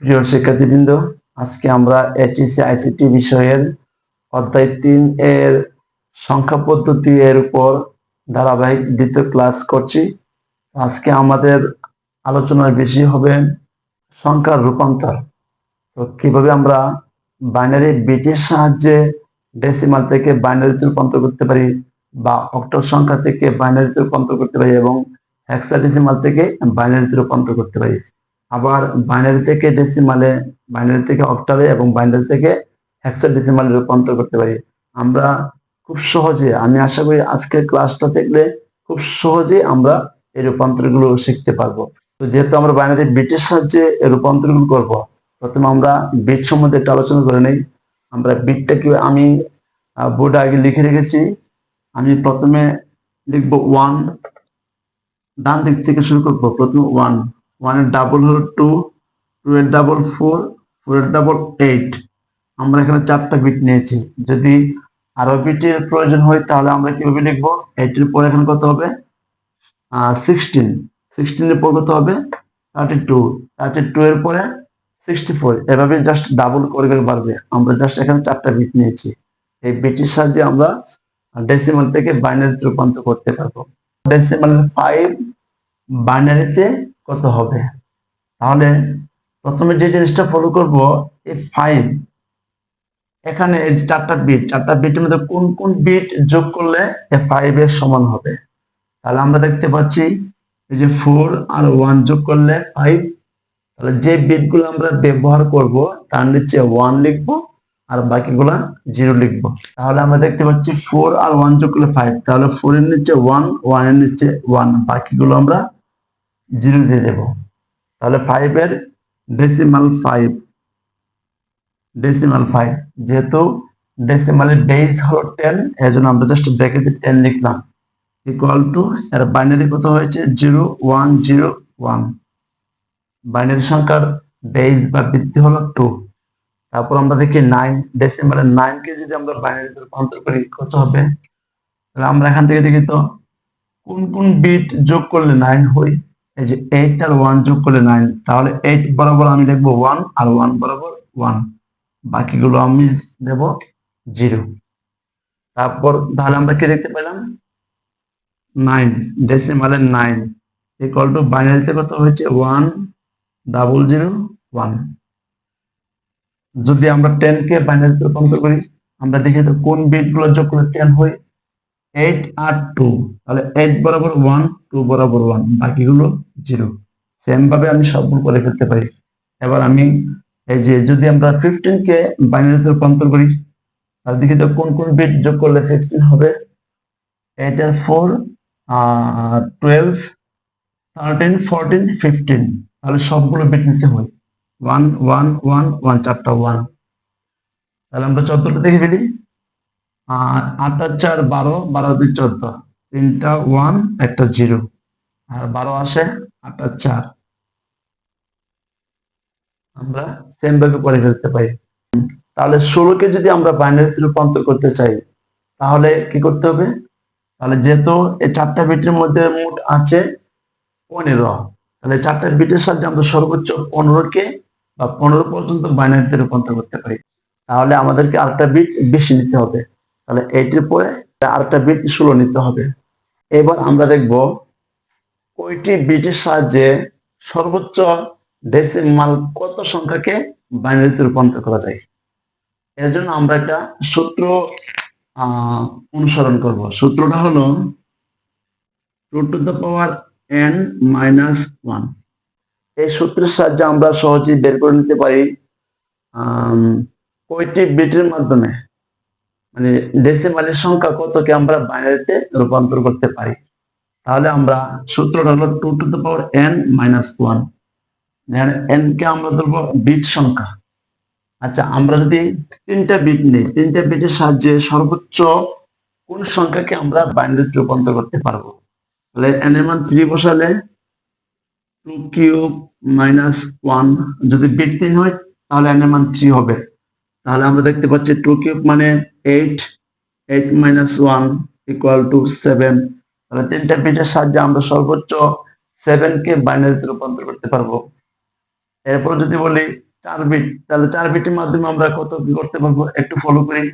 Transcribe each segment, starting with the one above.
প্রিয় শিক্ষার্থীবৃন্দ, আজকে আমরা এইচএসসি আইসিটি বিষয়ের অধ্যায় 3 এর সংখ্যা পদ্ধতি এর উপর ধারাবাহিক দ্বিতীয় ক্লাস করছি। আজকে আমাদের আলোচনার বিষয় হবে সংখ্যার রূপান্তর। তো কিভাবে আমরা বাইনারি বিটের সাহায্যে ডেসিমাল থেকে বাইনারিতে রূপান্তর করতে পারি, বা অক্টাল সংখ্যা থেকে বাইনারিতে রূপান্তর করতে পারি, এবং হেক্সাডেসিমাল থেকে বাইনারিতে রূপান্তর করতে পারি। আবার বাইনারি থেকে ডেসিমালে, বাইনারি থেকে অক্টালে এবং বাইনারি থেকে হেক্সাডেসিমালে রূপান্তর করতে পারি। আমরা খুব সহজে, আমি আশা করি আজকের ক্লাসটা দেখলে খুব সহজে আমরা এই রূপান্তরগুলো শিখতে পারবো। তো যেহেতু আমরা বাইনারি বিটের সাহায্যে এই রূপান্তরগুলো করবো, প্রথমে আমরা বিট সম্বন্ধে একটু আলোচনা করে নেই। আমরা বিটটাকে আমি বোর্ডে আগে লিখে রেখেছি। আমি প্রথমে লিখবো 1, ডান দিক থেকে শুরু করবো। প্রথমে 1, 1 এর ডাবল হলো 2, 2 এর ডাবল 4, 4 এর ডাবল 8। আমরা এখানে 4টা বিট নিয়েছি। যদি আরো বিটের প্রয়োজন হয় তাহলে আমরা কিভাবে লিখবো? 8 এর পরে এখানে কত হবে? 16, 16 এর পর কত হবে? 32, 32 এর পরে 64। এভাবে জাস্ট ডাবল করে করে বাড়বে। আমরা জাস্ট এখানে 4টা বিট নিয়েছি। এই বিটের সাহায্যে আমরা ডেসিমাল থেকে বাইনারিতে রূপান্তর করতে পারবো। ডেসিমাল 5 বাইনারিতে কত হবে? তাহলে প্রথমে যে জিনিসটা ফলো করব, এই 5 এখানে এই 4টা বিট, 4টা বিটের মধ্যে কোন কোন বিট যোগ করলে এই 5 এর সমান হবে? তাহলে আমরা দেখতে পাচ্ছি এই যে 4 আর 1 যোগ করলে 5। তাহলে যে বিটগুলো আমরা ব্যবহার করব তার নিচে 1 লিখবো আর বাকিগুলা 0 লিখবো। তাহলে আমরা দেখতে পাচ্ছি 4 আর 1 যোগ করলে 5। তাহলে 4 এর নিচে 1, 1 এর নিচে 1, বাকিগুলো আমরা 0 দিয়ে দেব। তাহলে 5 এর ডেসিমাল 5, ডেসিমাল 5, যেহেতু ডেসিমালের বেস হলো 10, এর জন্য আমরা জাস্ট ব্র্যাকেটে 10 লিখলাম, ইকুয়াল টু এর বাইনারি কত হয়েছে? 0 1 0 1। বাইনারি সংখ্যার বেস বা ভিত্তি হলো 2। তারপর আমরা দেখি 9, ডেসিমালের 9 কে যদি আমরা বাইনারিতে রূপান্তর করি কত হবে? তাহলে আমরা এখান থেকে দেখি তো কোন কোন বিট যোগ করলে 9 হয়। এই যে 8 আর 1 যোগ করলে 9। তাহলে 8 বরাবর আমি লিখবো 1 আর 1 বরাবর 1, বাকিগুলো আমি দেব 0। তারপর তাহলে আমরা কি দেখতে পেলাম? 9, ডেসিমালের 9 ইকুয়াল টু বাইনারিতে কত হয়েছে? 1 0 0 1। যদি আমরা 10 কে বাইনারিতে রূপান্তর করি, আমরা দেখি তো কোন বিট গুলো যোগ করলে 10 হয়। 8 আর 2, তাহলে 8 বরাবর 1, 2 বরাবর 1, বাকিগুলো 0। সেম ভাবে আমি সবগুলো করে ফেলতে পারি। এবার আমি এই যে যদি আমরা 15 কে বাইনারিতে রূপান্তর করি, তাহলে দেখি তো কোন কোন বিট যোগ করলে 15 হবে। 8 আর 4, 12, 13, 14, 15। তাহলে সবগুলো বিট নিতে হয়। 1 1 1 1, 4টা 1। তাহলে আমরা 14টা দেখে ফেলি। 8 আর 4 12, 12 2 14, 3টা 1 একটা 0, আর 12 আসে 8 আর 4। আমরা সেম ভাবে করে ফেলতে পারি। তাহলে 16 কে যদি আমরা বাইনারিতে রূপান্তর করতে চাই তাহলে কি করতে হবে? তাহলে যেহেতু এই 4টা বিটের মধ্যে মোট আছে 15, তাহলে 4টা বিটের সাথে আমরা সর্বোচ্চ 15 কে বা 15 পর্যন্ত বাইনারিতে রূপান্তর করতে পারি। তাহলে আমাদেরকে আরেকটা বিট বেশি নিতে হবে। তাহলে 8 এর পরে আরেকটা বিট 16 নিতে হবে। এবার আমরা দেখব কয়টি বিটের সাহায্যে সর্বোচ্চ ডেসিমাল কত সংখ্যাকে বাইনারিতে রূপান্তর করা যায়। এর জন্য আমরা একটা সূত্র অনুসরণ করব। সূত্রটা হলো 2 to the power n minus 1। এই সূত্রের সাহায্যে আমরা সহজেই বের করে নিতে পারি কয়টি বিটের মাধ্যমে, মানে ডেসিমালের সংখ্যা কতকে আমরা বাইনারিতে রূপান্তর করতে পারি। তাহলে আমরা সূত্রটা হলো 2 to the power n minus 1। যেখানে n কে আমরা ধরবো বিট সংখ্যা। আচ্ছা, আমরা যদি 3টা বিট নিই, 3টা বিটের সাহায্যে সর্বোচ্চ কোন সংখ্যাকে আমরা বাইনারিতে রূপান্তর করতে পারবো? তাহলে n এর মান 3 বসালে 2 কিউব মাইনাস 1, যদি বিট 3 হয় তাহলে n এর মান 3 হবে। তাহলে আমরা দেখতে পাচ্ছি 2 কিউব মানে 8, 8 মাইনাস 1 ইকুয়াল টু 7। তাহলে 3টা বিটের সাহায্যে আমরা সর্বোচ্চ 7 কে বাইনারিতে রূপান্তর করতে পারবো। এরপর যদি বলি 4 বিট, তাহলে 4 বিটের মাধ্যমে আমরা কত কি করতে পারবো একটু ফলো করি।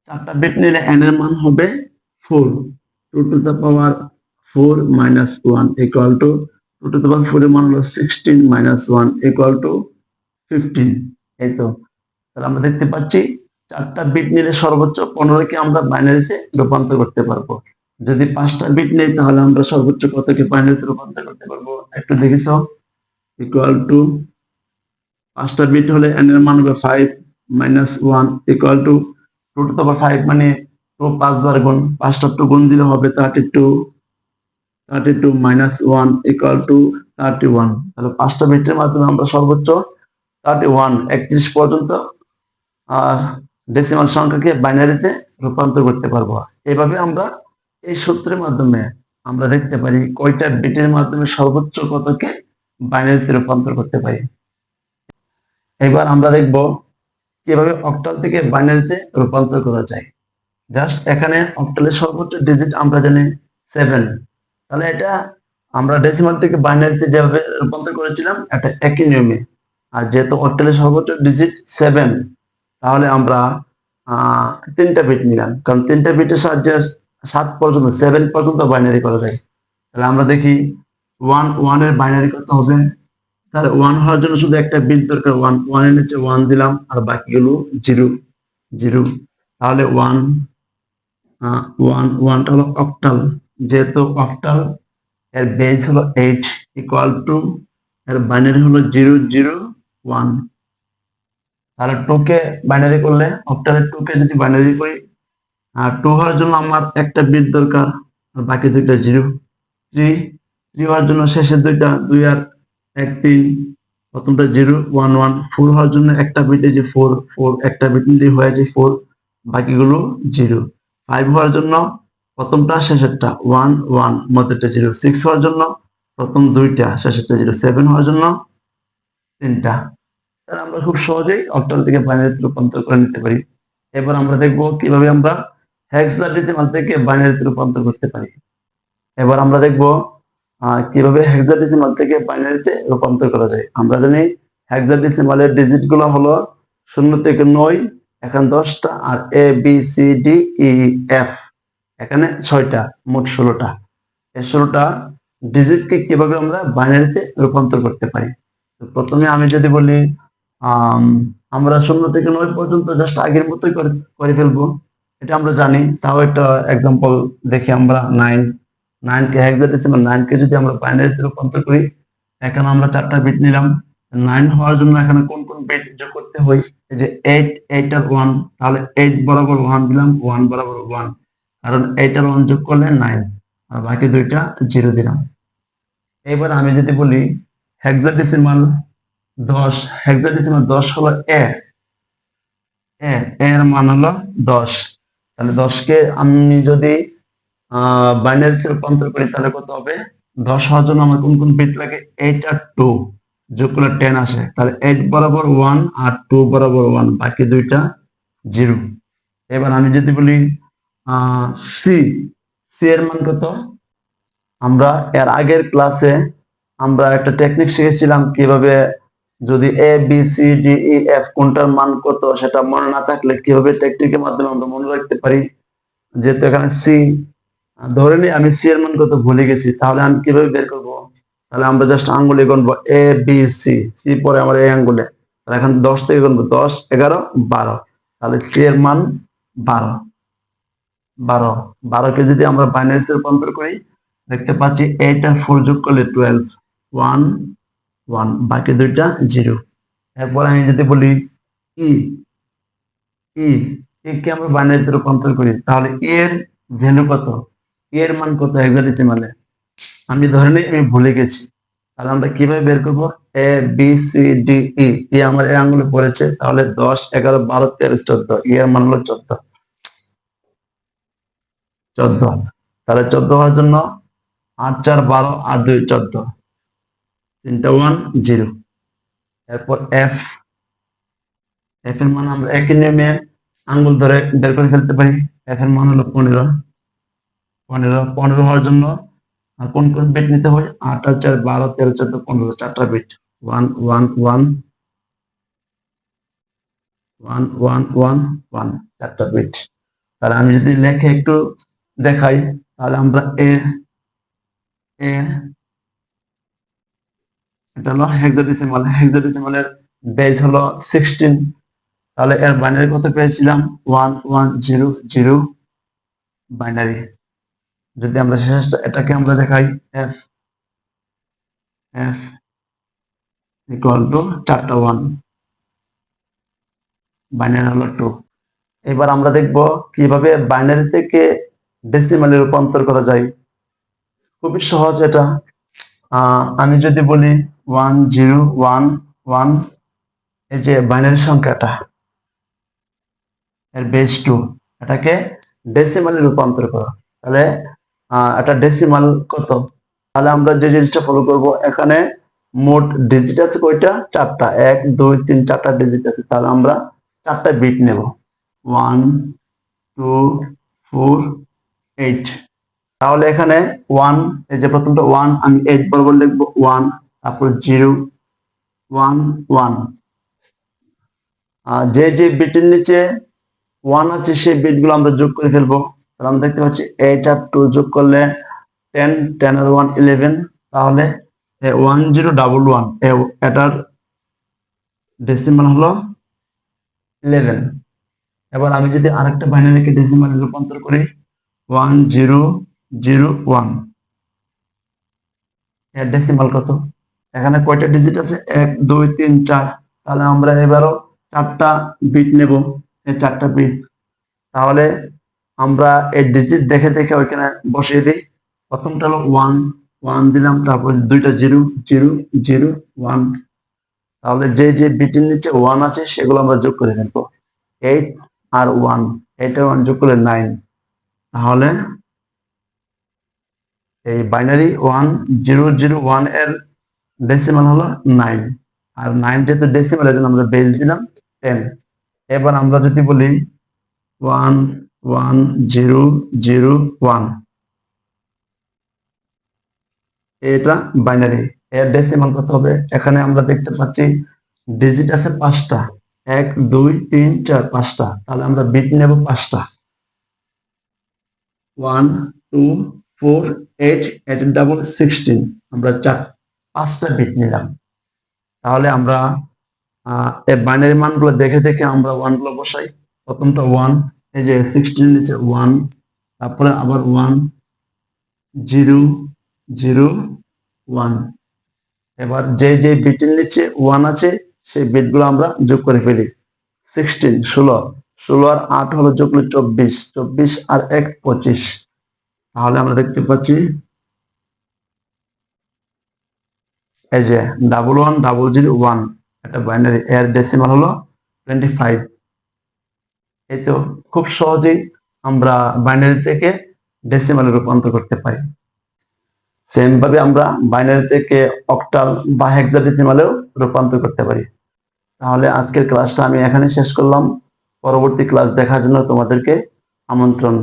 4টা বিট নিলে n এর মান হবে 4, 2 to the power 4 minus 1 equal to 2 to the power 4 এর মান হলো 16 minus 1 equal to 15। এই তো, তাহলে আমরা দেখতে পাচ্ছি 4টা বিট নিলে সর্বোচ্চ 15কে আমরা বাইনারিতে রূপান্তর করতে পারবো। যদি 5টা বিট নেই তাহলে আমরা সর্বোচ্চ কতকে বাইনারিতে রূপান্তর করতে পারবো একটু দেখি তো। ইকুয়াল টু 5টা বিট হলে n এর মান হবে 5 minus 1 equal to 2 to the power 5 মানে 2 5 বার গুণ, 5টা 2 গুণ দিলে হবে 32, 32 minus 1 equal to 31। তাহলে 5টা বিটের মাধ্যমে আমরা সর্বোচ্চ 31 31 পর্যন্ত ডেসিমাল সংখ্যাকে বাইনারিতে রূপান্তর করতে পারবো। এভাবে আমরা এই সূত্রের মাধ্যমে আমরা দেখতে পারি কয়টা বিটের মাধ্যমে সর্বোচ্চ কতকে বাইনারিতে রূপান্তর করতে পারি। এবার আমরা দেখব কিভাবে অক্টাল থেকে বাইনারিতে রূপান্তর করা যায়। জাস্ট এখানে অক্টালের সর্বোচ্চ ডিজিট আমরা জানি 7, তাহলে এটা আমরা ডেসিমাল থেকে বাইনারিতে যেভাবে রূপান্তর করেছিলাম এটা একই নিয়মে। আর যেহেতু অক্টালের সর্বোচ্চ ডিজিট 7, তাহলে আমরা 3টা বিট নিলাম, কারণ 3টা বিটের সাহায্যে 7 পর্যন্ত 7 পর্যন্ত বাইনারি করা যায়। তাহলে আমরা দেখি 1 এর বাইনারি কত হবে। তাহলে 1 হওয়ার জন্য শুধু একটা বিট দরকার, 1 এর নিচে 1 দিলাম আর বাকিগুলো 0 0। তাহলে 1টা হলো অক্টাল, যেহেতু অক্টাল এর বেস হলো 8 ইকুয়াল টু এর বাইনারি হলো 0 0 1। তাহলে 2কে বাইনারি করলে অক্টালের 2কে যদি বাইনারি করি, আর 2 হওয়ার জন্য আমার একটা বিট দরকার আর বাকি দুইটা 0। 3 হওয়ার জন্য শেষের দুইটা 2 আর 1 3, প্রথমটা 0 1 1। 4 হওয়ার জন্য একটা বিটে যে 4 4, একটা বিট নিলেই হয়ে যায় 4, বাকিগুলো 0। 5 হওয়ার জন্য প্রথমটা শেষেরটা 1 1, মধ্যেটা 0। 6 হওয়ার জন্য প্রথম দুইটা শেষেরটা 0। 7 হওয়ার জন্য 3টা। তাহলে আমরা খুব সহজেই অক্টাল থেকে বাইনারিতে রূপান্তর করে নিতে পারি। এবার আমরা দেখব কিভাবে আমরা হেক্সাডেসিমাল থেকে বাইনারিতে রূপান্তর করতে পারি। এবার আমরা দেখব কিভাবে হেক্সাডেসিমাল থেকে বাইনারিতে রূপান্তর করা যায়। আমরা জানি হেক্সাডেসিমালের ডিজিট গুলো হলো 0 থেকে 9, এখানে 10টা, আর A B C D E F এখানে 6টা, মোট 16টা। এই 16টা ডিজিটকে কিভাবে আমরা বাইনারিতে রূপান্তর করতে পারি। তো প্রথমে আমি যদি বলি আমরা 0 থেকে 9 পর্যন্ত জাস্ট আগের মতোই করে ফেলবো, এটা আমরা জানি। তাও একটা এক্সাম্পল দেখি আমরা। 9কে হেক্সাডেসিমাল 9কে যদি আমরা বাইনারিতে রূপান্তর করি, এখানে আমরা 4টা বিট নিলাম। 9 হওয়ার জন্য এখানে কোন কোন বিট যোগ করতে হয়, এই যে 8 8 আর 1, তাহলে 8 বরাবর 1 দিলাম, 1 বরাবর 1, কারণ 8 আর 1 যোগ করলে 9, আর বাকি দুইটা 0 দিলাম। এবার আমি যদি বলি হেক্সাডেসিমাল 10, হেক্সাডেসিমাল 10 হলো এর মান হলো 10। তাহলে 10কে আমি যদি বাইনারিতে রূপান্তর করি তাহলে কত হবে। 10 হওয়ার জন্য আমার কোন কোন বিট লাগে, 8 আর 2 যোগ করলে 10 আসে। তাহলে 8 বরাবর 1 আর 2 বরাবর 1, বাকি দুইটা 0। এবার আমি যদি বলি সি এর মান কত। আমরা এর আগের ক্লাসে আমরা একটা টেকনিক শিখেছিলাম কিভাবে যদি A B C D E F কোনটার মান কত সেটা মনে না থাকলে কিভাবে টেকনিকের মাধ্যমে আমরা মনে রাখতে পারি। যেহেতু এখানে সি, ধরে নিই আমি সি এর মান কত ভুলে গেছি, তাহলে আমি কিভাবে বের করব। তাহলে আমরা জাস্ট আঙ্গুলে গুনবো এ বি সি, সি পরে আমার এই আঙ্গুলে, তাহলে এখন 10 থেকে গুনবো 10 11 12, তাহলে সি এর মান 12। 12কে যদি আমরা বাইনারিতে রূপান্তর করি দেখতে পাচ্ছি 8 আর 4 যোগ করলে 12, 1 1, বাকি দুইটা 0। এরপর আমি যদি বলি ই ই কে আমরা বাইনারিতে রূপান্তর করি, তাহলে এর ভ্যালু কত, এর মান কত হেক্সাডেসিমালে। আমি ধরে নিই আমি ভুলে গেছি, তাহলে আমরা কিভাবে বের করবো। এ বি সি ডি ই আমার এই আঙ্গুলে পড়েছে, তাহলে 10 11 12 13 14, এর মান হলো 14। তাহলে 14 হওয়ার জন্য 8 4 12 আর 2 14, 3টা 1 0। এরপর এফ এর মান আমরা একই নিয়মে আঙ্গুল ধরে বের করে ফেলতে পারি। এফ এর মান হলো 15। 15 হওয়ার জন্য কোন কোন বিট নিতে হয়, 8 আর 4 12 13 14 15, 4টা beat. One one one one one one one, চারটা বিট। তাহলে আমি যদি লেখে একটু দেখাই, তাহলে আমরা এ এ এটা হলো হেক্সাডেসিমাল, হেক্সাডেসিমালের বেজ হলো 16। তাহলে এর বাইনারি কত পেয়েছিলাম? 1100 বাইনারি। যদি আমরা শেষ এটাকে আমরা দেখাই, এফ এফ ইকুয়াল টু চারটা ওয়ান, বাইনারি হলো 2। এবার আমরা দেখব কিভাবে বাইনারি থেকে ডেসিমালে রূপান্তর করা যায়। খুবই সহজ এটা। আমি যদি বলি 1011, এই যে বাইনারি সংখ্যাটা, এর বেস 2, এটাকে ডেসিমালে রূপান্তর করা। তাহলে এটা ডেসিমাল কত? তাহলে আমরা যে জিনিসটা ফলো করব, এখানে মোট ডিজিট আছে কয়টা? চারটা। 1 2 3 4টা ডিজিট আছে। তাহলে আমরা চারটা বিট নেব। 1 2 4 8। তাহলে এখানে 1, এই যে প্রথমটা 1, আমি 8 বরাবর লিখবো 1, তারপর 0 1 1। যে যে বিটের নিচে 1 আছে সেই বিটগুলো আমরা যোগ করে ফেলবো। তাহলে আমরা দেখতে পাচ্ছি 8 আর 2 যোগ করলে 10, 10 আর 1 11। তাহলে 1011, এটার ডেসিমাল হলো 11। এবার আমি যদি আরেকটা বাইনারিকে ডেসিমালে রূপান্তর করি, 1001, এর ডেসিমাল কত? এখানে কয়টা ডিজিট আছে? 1 2 3 4। তাহলে আমরা এবারও চারটা বিট নেব, এই চারটা বিট। তাহলে আমরা এই ডিজিট দেখে দেখে ওইখানে বসিয়ে দিই। প্রথমটা হলো 1 1 দিলাম, তারপর দুইটা 0 0 0 1। তাহলে যে যে বিটের নিচে 1 আছে সেগুলো আমরা যোগ করে ফেলবো। 8 আর 1, 8 আর 1 যোগ করলে 9। তাহলে এই বাইনারি 1001 এর ডেসিমাল হলো 9। আর 9 যেহেতু ডেসিমাল, এর জন্য আমরা বেস দিলাম 10। এবার আমরা যদি বলি 11001, এটা বাইনারি, এর ডেসিমাল কত হবে? এখানে আমরা দেখতে পাচ্ছি ডিজিট আছে 5টা, 1 2 3 4, 5টা। তাহলে আমরা বিট নেব 5টা। 1 2 4 8, 8 ডাবল 16। আমরা 5টা বিট নিলাম। তাহলে আমরা এই বাইনারি মানগুলো দেখে দেখে আমরা 1 গুলো বসাই। প্রথমটা 1, এই যে 16 নিচে 1, তারপরে আবার 1 0 0 1। এবার যে যে বিটের নিচে 1 আছে সেই বিটগুলো আমরা যোগ করে ফেলি। 16 16, 16 আর 8 হলো যোগ করলে 24, 24 আর 1 25। তাহলে আমরা দেখতে পাচ্ছি এই যে 110001, এটা বাইনারি, এর ডেসিমাল হলো 25। এই তো খুব সহজেই আমরা বাইনারি থেকে ডেসিমালে রূপান্তর করতে পারি। সেম ভাবে আমরা বাইনারি থেকে অক্টাল বা হেক্সাডেসিমালেও রূপান্তর করতে পারি। তাহলে আজকের ক্লাসটা আমি এখানে শেষ করলাম। পরবর্তী ক্লাস দেখার জন্য তোমাদেরকে আমন্ত্রণ।